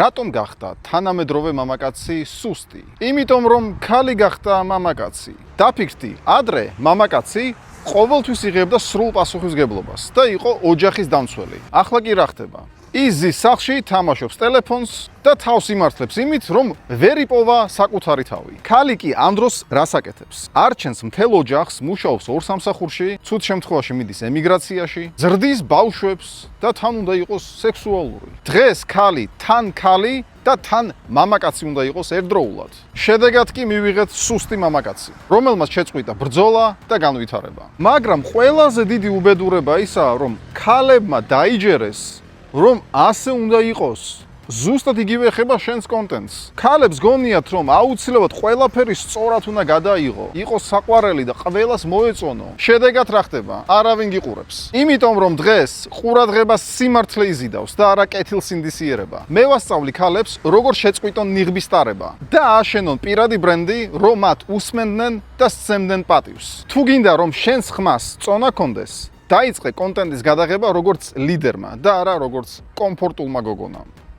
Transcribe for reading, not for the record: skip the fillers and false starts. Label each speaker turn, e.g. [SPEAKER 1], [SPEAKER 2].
[SPEAKER 1] რატომ გახდა თანამედროვე მამაკაცი სუსტი? იმიტომ რომ ქალი გახდა მამაკაცი. დაფიქრდი, ადრე მამაკაცი ყოველთვის იღებდა სრულ პასუხისგებლობას და იყო ოჯახის დამცველი. ახლა კი რა ხდება? ის ზის სახლში თამაშობს ტელეფონს და თავს იმართლებს იმით, რომ ვერ იპოვა საკუთარი თავი. ქალი კი ამ დროს რას აკეთებს? არჩენს მთელ ოჯახს, მუშაობს ორ სამსახურში, ცუდ შემთხვევაში მიდის ემიგრაციაში, ზრდის ბავშვებს და თან უნდა იყოს სექსუალური. დღეს ქალი და თან მამაკაცი უნდა იყოს ერთდროულად. შედეგად კი მივიღეთ სუსტი მამაკაცი, რომელმაც შეწყვიტა ბრძოლა და განვითარება. მაგრამ ყველაზე დიდი უბედურება ისაა, რომ ქალებმა დაიჯერეს, რომ ასე უნდა იყოს. ზუსტად იგივე ეხება შენს კონტენტს. ქალებს გონიათ, რომ აუცილებლად ყველაფერი სწორად უნდა გადაიღო, იყოს საყვარელი და ყველას მოეწონო. შედეგად რა ხდება? არავინ გიყურებს. იმიტომ რომ დღეს ყურადღებას სიმართლე იზიდავს და არა კეთილსინდისიერება. მე ვასწავლი ქალებს, როგორ შეწყვიტონ ნიღბის ტარება და აშენონ პირადი ბრენდი, რომ მათ უსმენდნენ და სცემდნენ პატივს. თუ გინდა რომ შენს ხმას წონა კონდეს, დაიწყე კონტენტის გადაღება როგორც ლიდერმა და არა როგორც კომფორტულმა გოგონამ.